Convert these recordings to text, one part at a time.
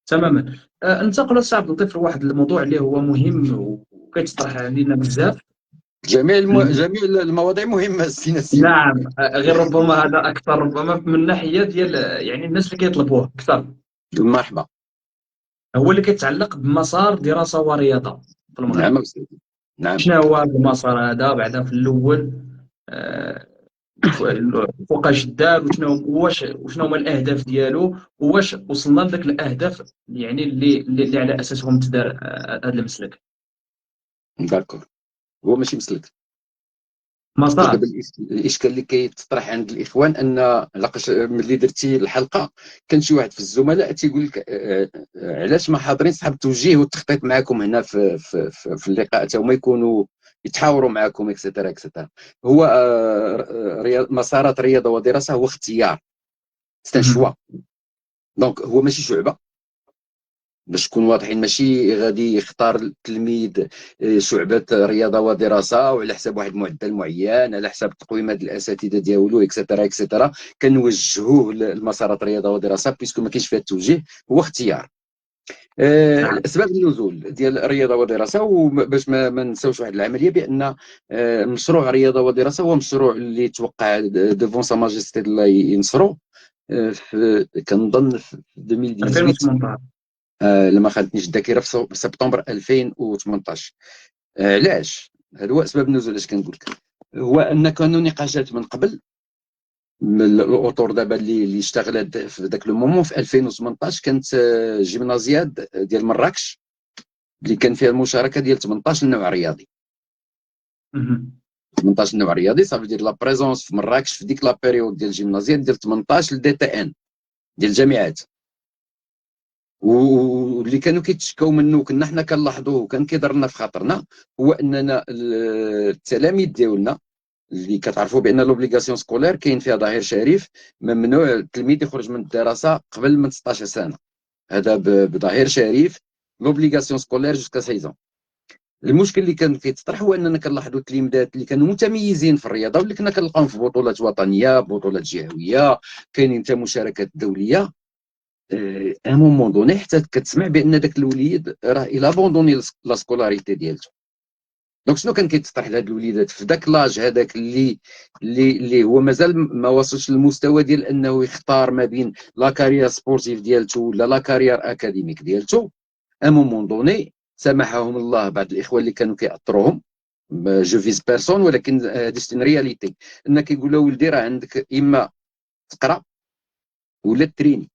تماما. ننتقلوا صاحب نضيف لواحد الموضوع اللي هو مهم وكيتطرح علينا بزاف. جميع المواضيع مهمه سي نسيم. نعم. غير ربما هذا اكثر، ربما من ناحيه ديال يعني الناس اللي كيطلبوه اكثر، مرحبا. هو اللي كيتعلق بمسار دراسه ورياضه في المغرب. نعم سيدي. نعم. شنو هو المسار هذا بعدا في الاول؟ آه، فوقاش دار، وشنو هما الاهداف ديالو، واش وصلنا لذاك الاهداف يعني اللي على اساسهم تدار هذا المسلك. داكور. هو ماشي مسلك. مسار. دابا الاشكال اللي كيتطرح عند الاخوان ان لاقاش ملي درتي الحلقه كان شي واحد في الزملاء تيقول لك علاش ما حاضرين صحاب التوجيه والتخطيط معكم هنا في اللقاء حتى هما يكونوا يتحاوروا معكم اكسترا اكسترا. هو مسارات رياضه ودراسه هو اختيار، سي شوا. دونك هو ماشي شعبه، باش نكون واضحين. ماشي غادي يختار التلميذ شعبة رياضة ودراسة وعلى حساب واحد المعدل معين، على حساب تقويمات الأساتذة ديالو اكسترا اكسترا. كنوجهوه لمسارات رياضة ودراسة بيسكو ما كاينش فيها التوجيه، هو اختيار. نعم. اسباب النزول ديال الرياضه والدراسه، وباش ما نساوش واحد العمليه بان مشروع رياضه ودراسه هو مشروع اللي توقع ديفون سا ماجيستي الله ينصرو كنظن في 2018. 2018. لما خانتنيش الذاكره في سبتمبر 2018. علاش؟ هذا هو اسباب النزول. اش كنقول لك هو ان كانوا نقاشات من قبل من الاطر دابا اللي اشتغلت في ذاك لو مومون في 2018. كانت جيمنازياد ديال مراكش اللي كان فيها المشاركه ديال 18 نوع رياضي. 18 نوع رياضي صافي دير لا بريزونس في مراكش في ديك لا بيريود ديال جيمنازياد ديال 18 دي تي ان ديال الجامعات. واللي كانوا كيتشكاو منه كنا حنا كنلاحظوه وكان كيضر لنا في خاطرنا هو اننا التلاميذ ديالنا اللي كتعرفوا بان لوبليغاسيون سكولير كاين فيها ظهير شريف، ممنوع التلميذ يخرج من الدراسه قبل من 16 سنه. هذا بظهير شريف لوبليغاسيون سكولير جوسكا 16. المشكل اللي كان كيتطرح هو اننا كنلاحظوا التلاميذات اللي كانوا متميزين في الرياضه واللي كنا كنلقاهم في بطولات وطنيه بطولات جهويه كاينين حتى مشاركات دوليه. ان مومون دوني حتى كتسمع بان داك الوليد راه الى بوندوني لا سكولاريتي ديالته. دونك شنو كان كيتطرح لهاد الوليدات في داك لاج هذاك اللي هو مازال ما وصلش للمستوى ديال انه يختار ما بين لا كارير سبورتيف ديالته ولا لا كارير اكاديميك ديالته. ان مومون دوني سامحهم الله بعض الاخوه اللي كانوا كيأطروهم جو فيز بيرسون، ولكن هذه سي رياليتي. ان كيقول له ولدي راه عندك اما تقرا ولا تريني،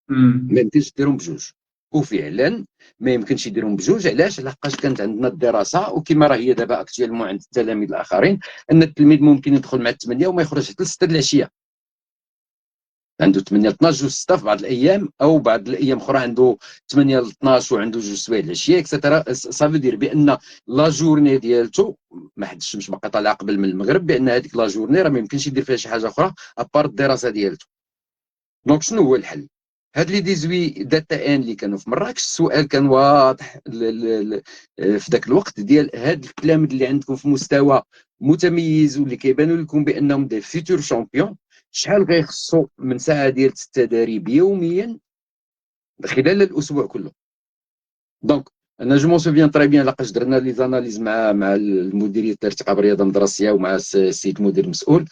ما يمكنش ديرهم بجوج. وفعلا ما يمكنش يديرهم بجوج. علاش؟ لحقاش كانت عندنا الدراسه وكما راه هي دابا اكتوالمون عند التلاميذ الاخرين ان التلميذ ممكن يدخل مع 8 وما يخرج حتى 6 العشيه. عنده 8 ل 12 جوج 6 في بعض الايام، او بعض الايام اخرى عنده 8 ل 12 وعنده جوج سوايع العشيه اكسترا. صافي دير بان لا جورني ديالته ما حد الشمس باقا طالعه قبل من المغرب، بان هذيك لا جورني راه ما يمكنش يدير فيها شي حاجه اخرى ابار الدراسه ديالته. دونك شنو هو الحل؟ هاد لي 18 داتا ان اللي كانوا في مراكش السؤال كان واضح في ذاك الوقت ديال هاد التلاميذ اللي عندكم في مستوى متميز واللي كيبانوا لكم بانهم دي فيتور شامبيون، شحال غيخصوا من ساعه ديال التدريب يوميا خلال الاسبوع كله. دونك انا جو مون سوفيان تري بيان لاقاش درنا لي زاناليز مع المديريه الارتقاء بالرياضه المدرسيه ومع السيد المدير المسؤول.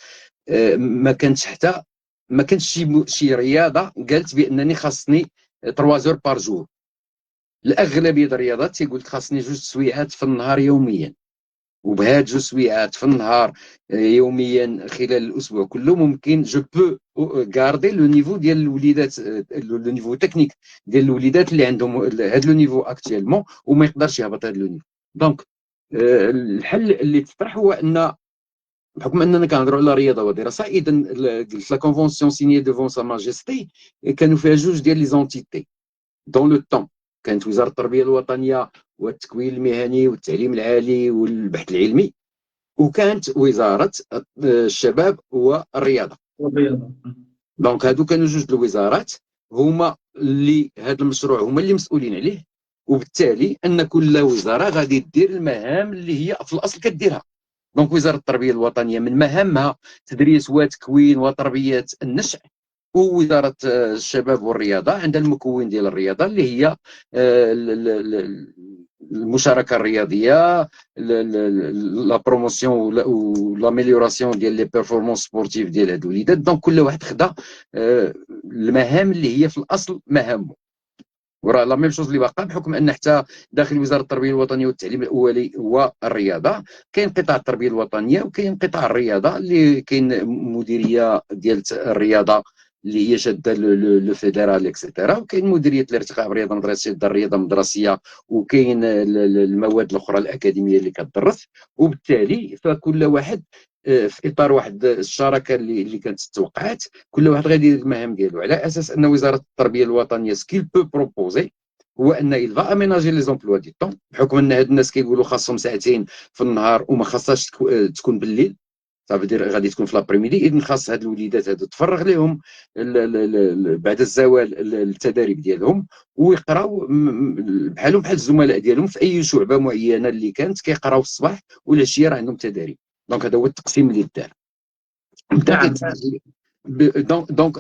ما كانش حتى ما كانش شي رياضه قالت بانني خاصني 3 زور بار جور. الاغلبيه ديال الرياضات تيقول لك خاصني 2 سويعات في النهار يوميا، وبهاد 2 سويعات في النهار يوميا خلال الاسبوع كله ممكن جو بو غاردي لو نيفو ديال الوليدات، لو نيفو تكنيك ديال الوليدات اللي عندهم هاد لو نيفو اكطويلمون وما يقدرش يهبط هاد لو نيفو. دونك الحل اللي تطرح هو ان بحكم اننا كنهضروا على رياضه ودراسه، اذا لا كونفونسيون سيني ديفون سا ماجيستي كانوا فيها جوج ديال لي زونتيتي دون لو طون. كانت وزاره التربيه الوطنيه والتكوين المهني والتعليم العالي والبحث العلمي، وكانت وزاره الشباب والرياضه. دونك هادو كانوا جوج الوزارات هما اللي هذا المشروع هما اللي مسؤولين عليه، وبالتالي ان كل وزاره غادي دير المهام اللي هي في الاصل كديرها. دونك وزاره التربيه الوطنيه من مهامها تدريس وتكوين وتربيه النشء ووزاره الشباب والرياضه عندها المكون ديال الرياضه اللي هي المشاركه الرياضيه، لا بروموسيون و لاميليوراسيون ديال لي بيرفورمانس سبورتيف ديال هاد الوليدات. دونك كل واحد خدا المهام اللي هي في الاصل مهامه. وراه لا ميم شوز اللي باقا، بحكم ان حتى داخل وزاره التربيه الوطنيه والتعليم الاولي والرياضه كاين قطاع التربيه الوطنيه وكاين قطاع الرياضه، اللي كاين مديريه ديال الرياضه اللي هي شاده لو فيدرال اكسيتيرا، وكاين مديريه الارتقاء بالرياضه المدرسيه دار الرياضه المدرسيه، وكاين المواد الاخرى الاكاديميه اللي كتدرس. وبالتالي فكل واحد في اطار واحد الشراكه اللي كانت توقعات، كل واحد غادي يدير المهام ديالو، على اساس ان وزاره التربيه الوطنيه سكيل بو بروبوزي هو ان il va aménager les emplois du temps، بحكم ان هاد الناس كيقولوا خاصهم ساعتين في النهار وما خاصهاش تكون بالليل، صافي دير غادي تكون في لابريميدي. اذا خاص هاد الوليدات هادو تفرغ لهم بعد الزوال التدريب ديالهم، ويقراو بحالهم بحال الزملاء ديالهم في اي شعبه معينه اللي كانت كيقراو الصباح والعشيه راه عندهم تدريب. دونك هذا هو التقسيم اللي دار. نعم.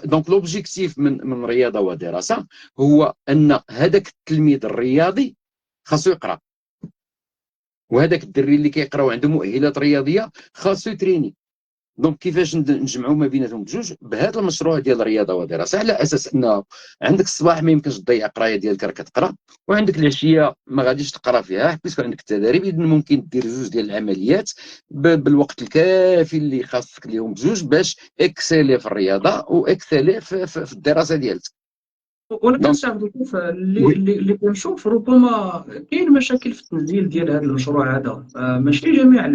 دونك لوبجيكتيف من رياضه ودراسه هو ان هذاك التلميذ الرياضي خاصو يقرا، وهذاك الدري اللي كيقرا وعنده مؤهلات رياضيه خاصو يتريني. دونك كيفاش نجمعوا ما بيناتهم بجوج بهذا المشروع ديال الرياضه ودراسه، على اساس انه عندك الصباح ما يمكنش تضيع قرايه ديالك راك كتقرا، وعندك العشيه ما غاديش تقرا فيها حيت عندك التدريب. اذا ممكن دير جوج ديال العمليات بالوقت الكافي اللي خاصك اليوم بجوج باش اكسيلي في الرياضه واكسيلي في الدراسه ديالك. ولكن دونك سي عبد اللطيف، اللي كنشوف ربما كاين مشاكل في التنزيل ديال هذا المشروع هذا. ماشي جميع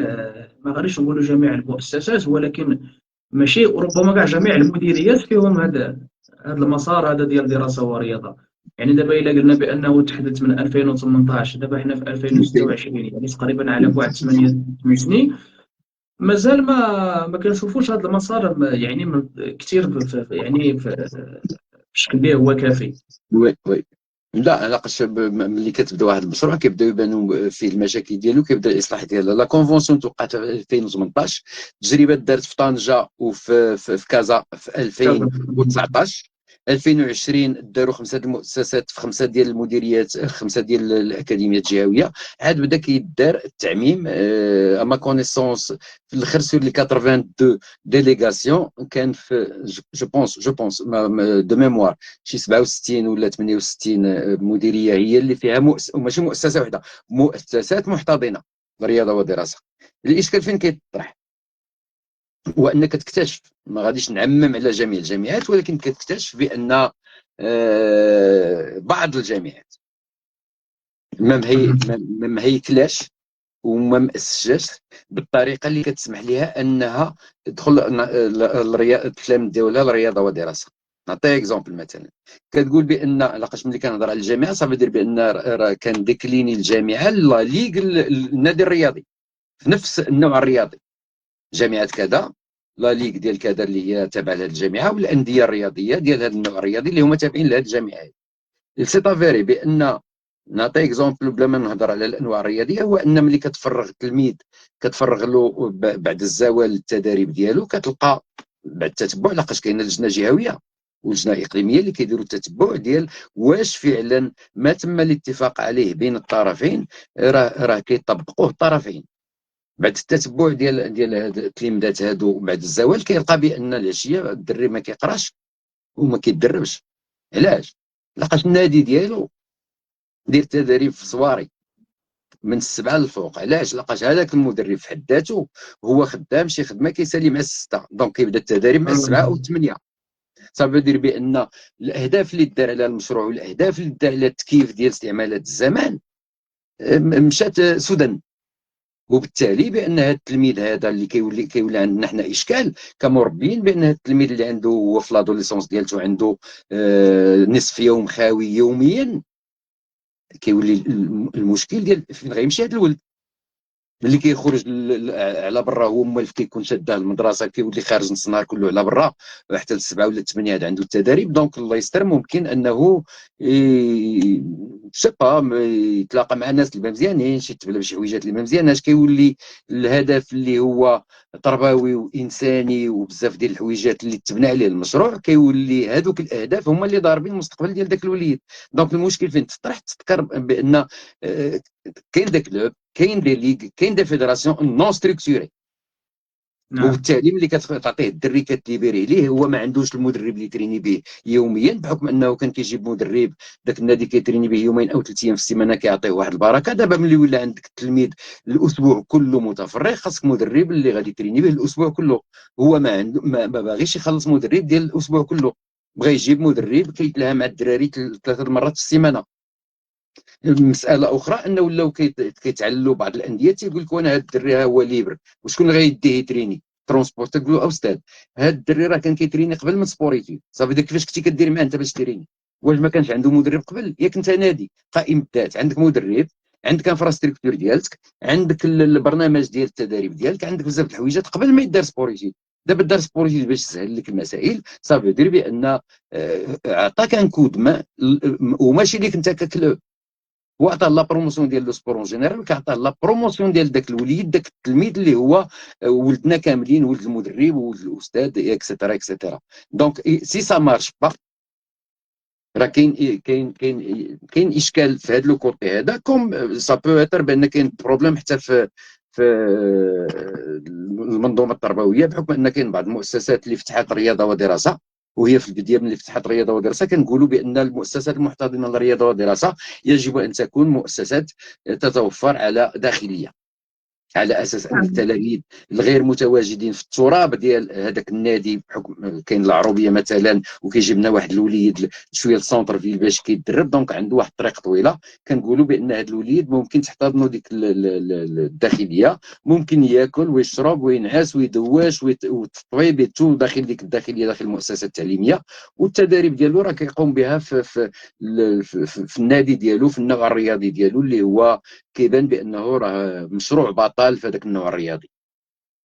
ما غاديش نقولوا جميع المؤسسات، ولكن ماشي ربما كاع جميع المديريات فيهم هذا المسار هذا ديال دراسه ورياضه. يعني دابا الا قلنا بانه تحدث من 2018، دابا حنا في 2026، يعني تقريبا على بعد 8 سنين مازال ما كنشوفوش هذا المسار يعني كثير يعني بشكل اللي هو كافي. وي لا لاقاش ملي كتبدا واحد المشروع كيبداو يبانوا فيه المشاكل ديالو، كيبدا الاصلاح ديالها. لا كونفونسيون توقعت في 2018، تجربه دارت في طنجه وفي كازا في 2019. 2020 داروا 5 المؤسسات في 5 ديال المديريات، 5 ديال الاكاديميات الجهويه. عاد بدا كيدار التعميم. اما كونيسونس في الاخر سور لي 82 ديليغاسيون كان في جو بونس دو ميموار شي 67 ولا 68 مديريه هي اللي فيها وماشي مؤسسه واحده، مؤسسات محتضنه بالرياضه والدراسه. الاشكال فين كيطرح؟ هو انك تكتشف، ما غاديش نعمم على جميع الجامعات، ولكن كتكتشف بان بعض الجامعات ما مهيكلاش وما مأسساش بالطريقه اللي كتسمح لها انها تدخل التلاميذ ديالها الرياضه والدراسه. نعطي اكزومبل مثلا، كتقول بان لاقاش ملي كنهضر على الجامعه صافي دير بان راه كان ديكليني الجامعه لا ليغ النادي الرياضي في نفس النوع الرياضي، جامعه كذا لا ليغ ديال كذا اللي هي تابعه لهذه الجامعه، والانديه الرياضيه ديال هذا النوع الرياضي اللي هما تابعين لهذه الجامعه. سي افيري بان، نعطي اكزومبل بلا ما نهضر على الانواع الرياضيه، هو ان ملي كتفرغ التلميذ كتفرغ له بعد الزوال التدريب ديالو، كتلقى بعد التتبع لاقاش كاينه لجنه جهويه ولجنه اقليميه اللي كيديروا التتبع ديال واش فعلا ما تم الاتفاق عليه بين الطرفين راه كيطبقوه الطرفين. بعد التتبع ديال هاد التلميذات هادو بعد الزوال كيلقى بان العشيه الدري ما كيقراش وما كيدربش. علاش؟ لاقاش النادي ديالو دير تدريب في صواري من 7 للفوق. علاش؟ لاقاش هذاك المدرب في حد ذاته هو خدام شي خدمه كيسالي مع 6، دونك كيبدا التدريب مع 7 او 8. صافي دير بان الاهداف اللي دار على المشروع والاهداف اللي دار على التكييف ديال استعمالات الزمان مشات سدى. وبالتالي بان هذا التلميذ هذا اللي كيولي عندنا حنا اشكال كمربيين، بان هذا التلميذ اللي عنده هو في لادوليسونس ديالته عنده نصف يوم خاوي يوميا، كيولي المشكل ديال فين غيمشي هذا الولد ملي كيخرج على برا. هو موالف كيكون شاده المدرسه كيولي خارج نص النهار كله على برا حتى ل7 ولا 8 هذا عنده التدريب. دونك الله يستر ممكن انه سبا يتلاقى مع الناس اللي ما مزيانين، شي تبلا بشي حويجات اللي ما مزياناش، كيولي الهدف اللي هو تربوي وانساني وبزاف ديال الحويجات اللي تبنى عليه المشروع، كيولي هذوك الاهداف هما اللي ضاربين المستقبل ديال داك الوليد. دونك المشكل فين تطرح؟ تذكر بان كاين داك كلوب، كاين دي ليغ، كاين دي فيدراسيون نون ستركتوري، نعم. والتعليم اللي كتعطيه الدري كتليبيري ليه هو ما عندوش المدرب اللي يتريني به يوميا، بحكم انه كان كيجيب مدرب داك النادي كيتريني به يومين او 3 ايام في السيمانه كيعطيه واحد البركه. دابا ملي ولا عندك التلميذ الاسبوع كله متفرغ، خاصك مدرب اللي غادي يتريني به الاسبوع كله. هو ما عنده ما باغيش يخلص مدرب ديال الاسبوع كله، بغى يجيب مدرب كيتلاها مع الدراري 3 مرات في السيمانه. مساله اخرى انه ولاو كيتعللوا بعض الانديه تيقول لك وانا هذا الدري ها هو ليبر، وشكون اللي غيديه يتريني؟ ترونسبور. تقول له استاذ هذا الدري راه كان كيتريني قبل من سبوريتي، صافي داك كيفاش كنتي كدير معاه انت باش تريني؟ واش ما كانش عنده مدرب قبل؟ ياك انت نادي قائم الذات، عندك مدرب، عندك انفراستركتور ديالك، عندك البرنامج ديال التدريب ديالك، عندك بزاف د الحويجات قبل ما يدار سبوريتي. دابا دار سبوريتي باش تسهل لك المسائل، صافي دير بان عطاك ان كود ما، وماشي ليك انت ككلوب، وعطاه لا بروموسيون ديال لو سبور اون جينيرال، كيعطيه لا بروموسيون ديال داك الوليد، داك التلميذ اللي هو ولدنا كاملين، ولد المدرب وولد الاستاذ اكسيتيرا اكسيتيرا. دونك سي سا مارش با، راه كاين اشكال في هذا لو كوتي هذا، كوم سا بو اتر بان كاين بروبليم حتى في المنظومه التربويه، بحكم ان كاين بعض المؤسسات اللي فتحت رياضه ودراسه، وهي في البدايه ملي فتحت رياضه ودراسه كنقولوا بان المؤسسات المحتضنه للرياضه والدراسه يجب ان تكون مؤسسات تتوفر على داخليه، على اساس ان نعم. التلاميذ الغير متواجدين في التراب ديال هذاك النادي، بحكم كاين العروبيه مثلا وكيجيب لنا واحد الوليد شويه للسونتر فيل باش كيتدرب، دونك عنده واحد الطريق طويله. كنقولوا بان هذا الوليد ممكن تحتضنوا ديك الداخليه، ممكن ياكل ويشرب وينعس ويدواش والتطبيب تو داخل ديك الداخليه، داخل المؤسسه التعليميه، والتدريب ديالو راه كيقوم بها في النادي ديالو، في النوع الرياضي ديالو اللي هو كيبان بانه راه مشروع بطل في هذاك النوع الرياضي.